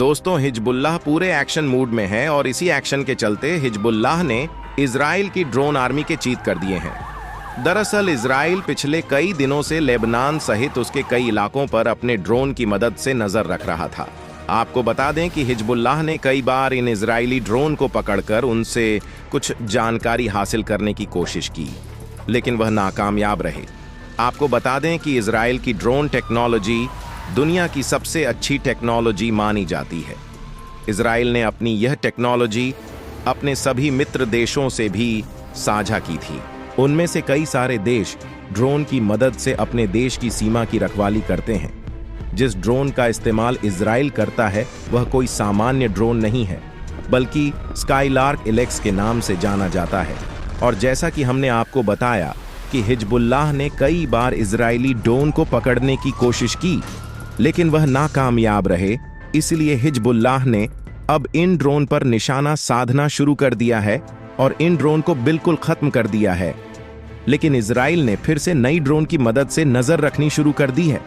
दोस्तों, हिजबुल्लाह पूरे action mood में है और इसी एक्शन के चलते हिजबुल्लाह ने इजराइल की ड्रोन आर्मी के चीत कर दिए हैं। दरअसल इजराइल पिछले कई दिनों से लेबनान सहित उसके कई इलाकों पर अपने ड्रोन की मदद से नजर रख रहा था। आपको बता दें कि हिजबुल्लाह ने कई बार इन इजरायली ड्रोन को पकड़कर उनसे कुछ जानकारी हासिल करने की कोशिश की, लेकिन वह नाकामयाब रहे। आपको बता दें कि इजराइल की ड्रोन टेक्नोलॉजी दुनिया की सबसे अच्छी टेक्नोलॉजी मानी जाती है। इजराइल ने अपनी यह टेक्नोलॉजी अपने सभी मित्र देशों से भी साझा की थी। उनमें से कई सारे देश ड्रोन की मदद से अपने देश की सीमा की रखवाली करते हैं। जिस ड्रोन का इस्तेमाल इजराइल करता है वह कोई सामान्य ड्रोन नहीं है, बल्कि स्काईलार्क एलेक्स के नाम से जाना जाता है। और जैसा कि हमने आपको बताया कि हिजबुल्लाह ने कई बार इजरायली ड्रोन को पकड़ने की कोशिश की, लेकिन वह नाकामयाब रहे। इसलिए हिजबुल्लाह ने अब इन ड्रोन पर निशाना साधना शुरू कर दिया है और इन ड्रोन को बिल्कुल खत्म कर दिया है। लेकिन इजराइल ने फिर से नई ड्रोन की मदद से नजर रखनी शुरू कर दी है।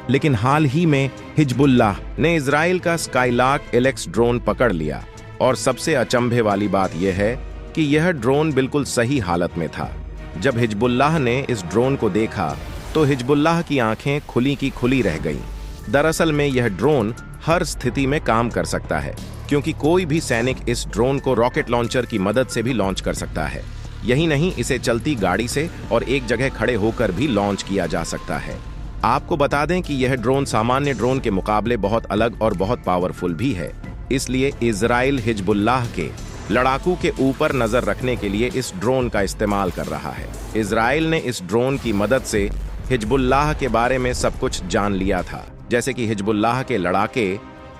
लेकिन हाल ही में हिजबुल्लाह ने इजराइल का स्काईलार्क एलेक्स ड्रोन पकड़ लिया और सबसे अचंभे वाली बात यह है कि यह ड्रोन बिल्कुल सही हालत में था। जब हिजबुल्लाह ने इस ड्रोन को देखा तो हिजबुल्लाह की आंखें खुली की खुली रह गईं। दरअसल में यह ड्रोन हर स्थिति में काम कर सकता है, क्योंकि कोई भी सैनिक इस ड्रोन को रॉकेट लॉन्चर की मदद से भी लॉन्च कर सकता है। यही नहीं, इसे चलती गाड़ी से और एक जगह खड़े होकर भी लॉन्च किया जा सकता है। आपको बता दें कि यह ड्रोन सामान्य ड्रोन के मुकाबले बहुत अलग और बहुत पावरफुल भी है। इसलिए इजराइल हिजबुल्लाह के लड़ाकू के ऊपर नजर रखने के लिए इस ड्रोन का इस्तेमाल कर रहा है। इजराइल ने इस ड्रोन की मदद से हिजबुल्लाह के बारे में सब कुछ जान लिया था, जैसे कि हिजबुल्लाह के लड़ाके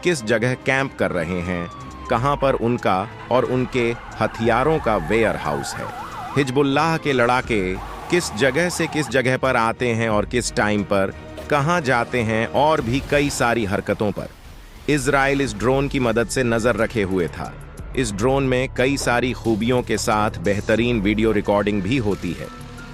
किस जगह कैंप कर रहे हैं, कहां पर उनका और उनके हथियारों का वेयर हाउस है। हिजबुल्लाह के लड़ाके किस जगह पर आते हैं और किस टाइम पर कहां जाते हैं, और भी कई सारी हरकतों पर इजराइल इस ड्रोन की मदद से नजर रखे हुए था। इस ड्रोन में कई सारी खूबियों के साथ बेहतरीन वीडियो रिकॉर्डिंग भी होती है,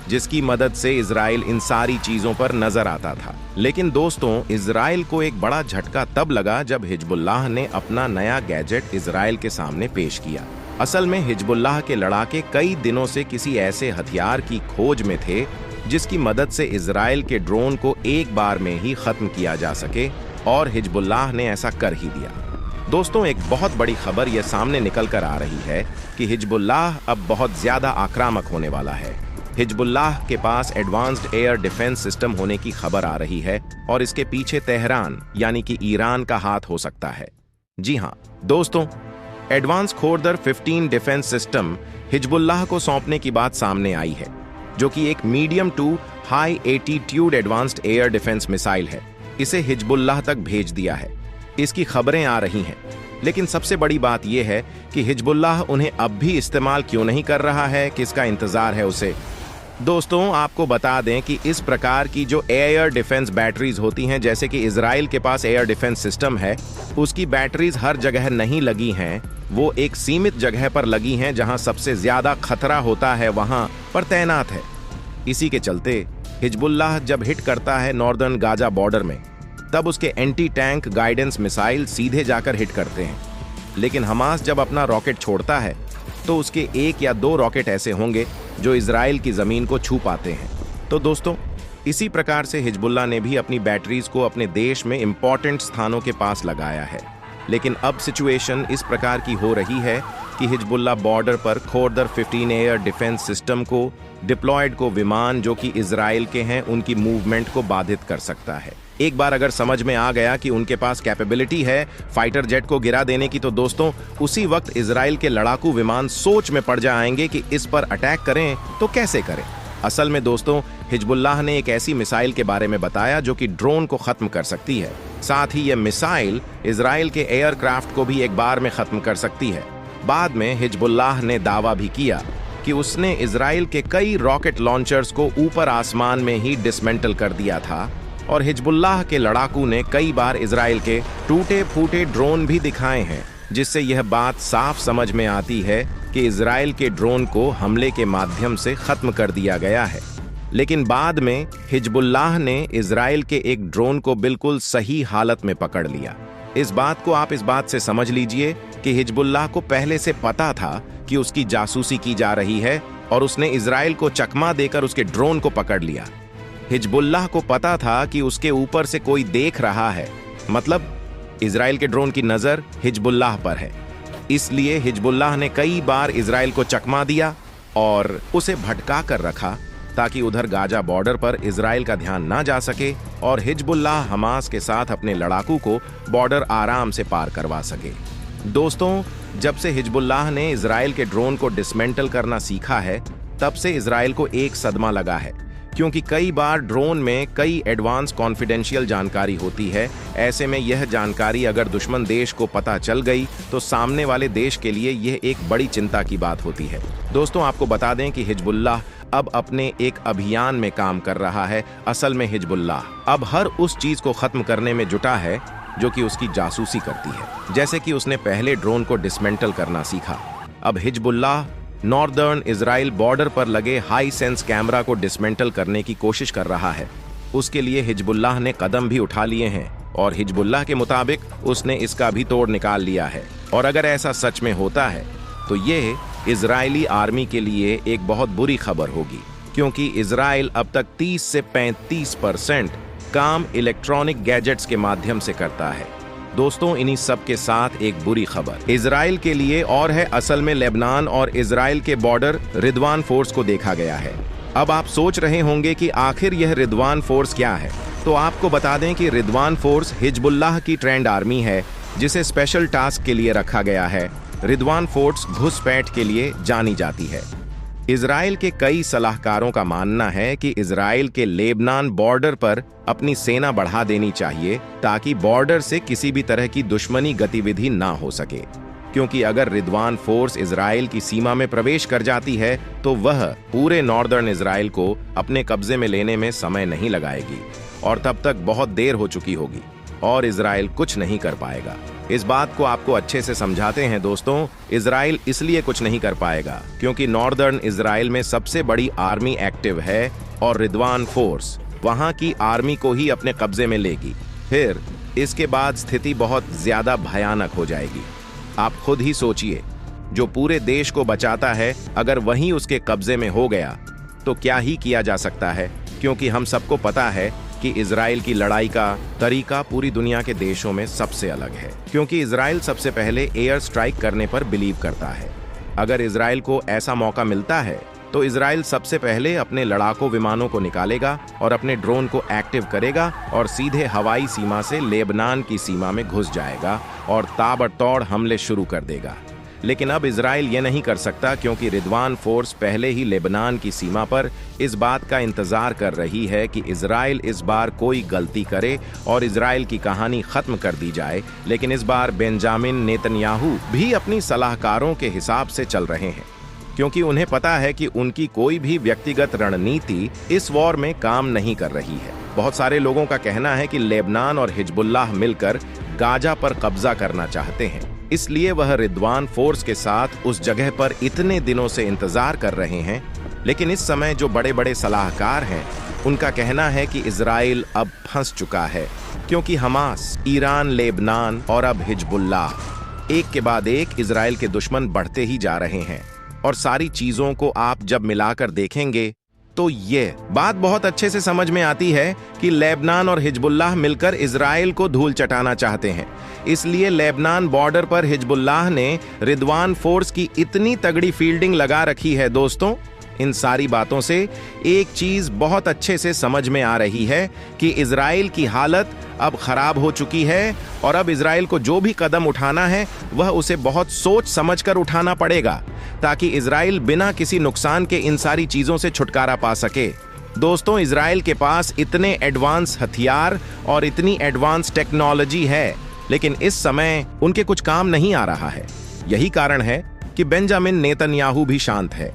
जिसकी मदद से इजराइल इन सारी चीजों पर नजर आता था। लेकिन दोस्तों, इजराइल को एक बड़ा झटका तब लगा जब हिजबुल्लाह ने अपना नया गैजेट इजराइल के सामने पेश किया। असल में हिजबुल्लाह के लड़ाके कई दिनों से किसी ऐसे हथियार की खोज में थे जिसकी मदद से इजराइल के ड्रोन को एक बार में ही खत्म किया जा सके, और हिजबुल्लाह ने ऐसा कर ही दिया। दोस्तों, एक बहुत बड़ी खबर यह सामने निकल कर आ रही है कि हिजबुल्लाह अब बहुत ज्यादा आक्रामक होने वाला है। हिजबुल्लाह के पास एडवांस्ड एयर डिफेंस सिस्टम होने की खबर आ रही है और इसके पीछे तेहरान यानी कि ईरान का हाथ हो सकता है। जी हाँ दोस्तों, एडवांस खोरदर 15 डिफेंस सिस्टम हिजबुल्लाह को सौंपने की बात सामने आई है, जो कि एक medium to high attitude advanced air defence missile है। इसे हिजबुल्लाह तक भेज दिया है, इसकी खबरें आ रही हैं। लेकिन सबसे बड़ी बात यह है कि हिजबुल्लाह उन्हें अब भी इस्तेमाल क्यों नहीं कर रहा है, किसका इंतजार है उसे। दोस्तों, आपको बता दें कि इस प्रकार की जो एयर डिफेंस बैटरीज होती हैं, जैसे कि इजराइल के पास एयर डिफेंस सिस्टम है, उसकी बैटरीज हर जगह नहीं लगी हैं। वो एक सीमित जगह पर लगी हैं जहां सबसे ज्यादा खतरा होता है, वहां पर तैनात है। इसी के चलते हिजबुल्लाह जब हिट करता है नॉर्दर्न गाजा बॉर्डर में, तब उसके एंटी टैंक गाइडेंस मिसाइल सीधे जाकर हिट करते हैं। लेकिन हमास जब अपना रॉकेट छोड़ता है तो उसके 1 या 2 रॉकेट ऐसे होंगे जो इजराइल की जमीन को छू पाते हैं। तो दोस्तों, इसी प्रकार से हिजबुल्लाह ने भी अपनी बैटरीज को अपने देश में इंपॉर्टेंट स्थानों के पास लगाया है। लेकिन अब सिचुएशन इस प्रकार की हो रही है कि हिजबुल्लाह बॉर्डर पर खोरदर 15 एयर डिफेंस सिस्टम को डिप्लॉयड को विमान जो कि इजराइल के हैं उनकी मूवमेंट को बाधित कर सकता है। एक बार अगर समझ में आ गया कि उनके पास कैपेबिलिटी है फाइटर जेट को गिरा देने की, तो दोस्तों उसी वक्त इजराइल के लड़ाकू विमान सोच में पड़ जाएंगे कि इस पर अटैक करें तो कैसे करें। असल में दोस्तों, हिजबुल्लाह ने एक ऐसी मिसाइल के बारे में बताया जो कि ड्रोन को खत्म कर सकती है। साथ ही यह मिसाइल इजराइल के एयरक्राफ्ट को भी एक बार में खत्म कर सकती है। बाद में हिजबुल्लाह ने दावा भी किया कि उसने इजराइल के कई रॉकेट लॉन्चर्स को ऊपर आसमान में ही डिसमेंटल कर दिया था, और हिजबुल्लाह के लड़ाकू ने कई बार इजराइल के टूटे फूटे ड्रोन भी दिखाए हैं, जिससे यह बात साफ समझ में आती है कि इजराइल के ड्रोन को हमले के माध्यम से खत्म कर दिया गया है। लेकिन बाद में हिजबुल्लाह ने इजराइल के एक ड्रोन को बिल्कुल सही हालत में पकड़ लिया। इस बात को आप इस बात से समझ लीजिए कि हिजबुल्लाह को पहले से पता था कि उसकी जासूसी की जा रही है और उसने इजराइल को चकमा देकर उसके ड्रोन को पकड़ लिया। हिजबुल्लाह को पता था कि उसके ऊपर से कोई देख रहा है, मतलब इजराइल के ड्रोन की नजर हिजबुल्लाह पर है। इसलिए हिजबुल्लाह ने कई बार इजराइल को चकमा दिया और उसे भटका कर रखा ताकि उधर गाजा बॉर्डर पर इजराइल का ध्यान ना जा सके और हिजबुल्लाह हमास के साथ अपने लड़ाकू को बॉर्डर आराम से पार करवा सके। दोस्तों, जब से हिजबुल्लाह ने इजराइल के ड्रोन को डिसमेंटल करना सीखा है, तब से इजराइल को एक सदमा लगा है, क्योंकि कई बार ड्रोन में कई एडवांस कॉन्फिडेंशियल जानकारी होती है। ऐसे में यह जानकारी अगर दुश्मन देश को पता चल गई तो सामने वाले देश के लिए यह एक बड़ी चिंता की बात होती है। दोस्तों, आपको बता दें कि हिजबुल्लाह अब अपने एक अभियान में काम कर रहा है। असल में हिजबुल्लाह अब हर उस चीज को खत्म करने में जुटा है जो कि उसकी जासूसी करती है। जैसे कि उसने पहले ड्रोन को डिसमेंटल करना सीखा, अब हिजबुल्लाह नॉर्दर्न इजराइल बॉर्डर पर लगे हाई सेंस कैमरा को डिसमेंटल करने की कोशिश कर रहा है। उसके लिए हिजबुल्लाह ने कदम भी उठा लिए हैं और हिजबुल्लाह के मुताबिक उसने इसका भी तोड़ निकाल लिया है। और अगर ऐसा सच में होता है तो ये इजरायली आर्मी के लिए एक बहुत बुरी खबर होगी, क्योंकि इजराइल अब तक 30 से 35% काम इलेक्ट्रॉनिक गैजेट्स के माध्यम से करता है। दोस्तों, इन्हीं सब के साथ एक बुरी खबर इजराइल के लिए और है। असल में लेबनान और इजराइल के बॉर्डर रिदवान फोर्स को देखा गया है। अब आप सोच रहे होंगे कि आखिर यह रिदवान फोर्स क्या है, तो आपको बता दें कि रिदवान फोर्स हिजबुल्लाह की ट्रेंड आर्मी है जिसे स्पेशल टास्क के लिए रखा गया है। रिदवान फोर्स घुसपैठ के लिए जानी जाती है। इजराइल के कई सलाहकारों का मानना है कि इजराइल के लेबनान बॉर्डर पर अपनी सेना बढ़ा देनी चाहिए ताकि बॉर्डर से किसी भी तरह की दुश्मनी गतिविधि ना हो सके, क्योंकि अगर रिदवान फोर्स इजराइल की सीमा में प्रवेश कर जाती है तो वह पूरे नॉर्दर्न इजराइल को अपने कब्जे में लेने में समय नहीं लगाएगी और तब तक बहुत देर हो चुकी होगी और इजराइल कुछ नहीं कर पाएगा। इस बात को आपको अच्छे से समझाते हैं दोस्तों। इजराइल इसलिए कुछ नहीं कर पाएगा क्योंकि नॉर्दर्न इजराइल में सबसे बड़ी आर्मी एक्टिव है और रिदवान फोर्स वहां की आर्मी को ही अपने कब्जे में लेगी। फिर इसके बाद स्थिति बहुत ज्यादा भयानक हो जाएगी। आप खुद ही सोचिए, जो पूरे देश को बचाता है अगर वहीं उसके कब्जे में हो गया तो क्या ही किया जा सकता है, क्योंकि हम सबको पता है कि इजराइल की लड़ाई का तरीका पूरी दुनिया के देशों में सबसे अलग है, क्योंकि इजराइल सबसे पहले एयर स्ट्राइक करने पर बिलीव करता है। अगर इजराइल को ऐसा मौका मिलता है तो इजराइल सबसे पहले अपने लड़ाकू विमानों को निकालेगा और अपने ड्रोन को एक्टिव करेगा और सीधे हवाई सीमा से लेबनान की सीमा में घुस जाएगा और ताबड़तोड़ हमले शुरू कर देगा। लेकिन अब इजराइल ये नहीं कर सकता, क्योंकि रिदवान फोर्स पहले ही लेबनान की सीमा पर इस बात का इंतजार कर रही है कि इजराइल इस बार कोई गलती करे और इजराइल की कहानी खत्म कर दी जाए। लेकिन इस बार बेंजामिन नेतन्याहू भी अपनी सलाहकारों के हिसाब से चल रहे हैं, क्योंकि उन्हें पता है कि उनकी कोई भी व्यक्तिगत रणनीति इस वॉर में काम नहीं कर रही है। बहुत सारे लोगों का कहना है कि लेबनान और हिजबुल्लाह मिलकर गाजा पर कब्जा करना चाहते हैं, इसलिए वह रिदवान फोर्स के साथ उस जगह पर इतने दिनों से इंतजार कर रहे हैं। लेकिन इस समय जो बड़े बड़े सलाहकार हैं उनका कहना है कि इजराइल अब फंस चुका है, क्योंकि हमास, ईरान, लेबनान और अब हिजबुल्लाह एक के बाद एक इजराइल के दुश्मन बढ़ते ही जा रहे हैं। और सारी चीजों को आप जब मिलाकर देखेंगे तो ये बात बहुत अच्छे से समझ में आती है कि लेबनान और हिजबुल्लाह मिलकर इजराइल को धूल चटाना चाहते हैं। इसलिए लेबनान बॉर्डर पर हिजबुल्लाह ने रिदवान फोर्स की इतनी तगड़ी फील्डिंग लगा रखी है। दोस्तों, इन सारी बातों से एक चीज बहुत अच्छे से समझ में आ रही है कि इजराइल की हालत अब खराब हो चुकी है और अब इजराइल को जो भी कदम उठाना है वह उसे बहुत सोच समझकर उठाना पड़ेगा, ताकि इजराइल बिना किसी नुकसान के इन सारी चीजों से छुटकारा पा सके। दोस्तों, इजराइल के पास इतने एडवांस हथियार और इतनी एडवांस टेक्नोलॉजी है, लेकिन इस समय उनके कुछ काम नहीं आ रहा है। यही कारण है कि बेंजामिन नेतन्याहू भी शांत है।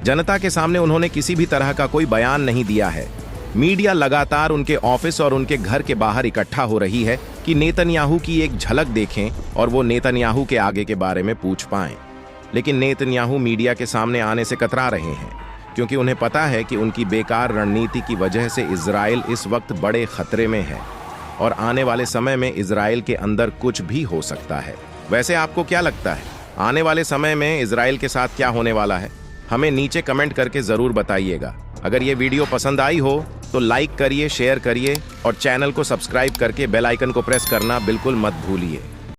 जनता के सामने उन्होंने किसी भी तरह का कोई बयान नहीं दिया है। मीडिया लगातार उनके ऑफिस और उनके घर के बाहर इकट्ठा हो रही है कि नेतन्याहू की एक झलक देखें और वो नेतन्याहू के आगे के बारे में पूछ पाएं। लेकिन नेतन्याहू मीडिया के सामने आने से कतरा रहे हैं, क्योंकि उन्हें पता है कि उनकी बेकार रणनीति की वजह से इजराइल इस वक्त बड़े खतरे में है और आने वाले समय में इजराइल के अंदर कुछ भी हो सकता है। वैसे आपको क्या लगता है, आने वाले समय में इजराइल के साथ क्या होने वाला है? हमें नीचे कमेंट करके जरूर बताइएगा। अगर ये वीडियो पसंद आई हो तो लाइक करिए, शेयर करिए और चैनल को सब्सक्राइब करके बेल आइकन को प्रेस करना बिल्कुल मत भूलिए।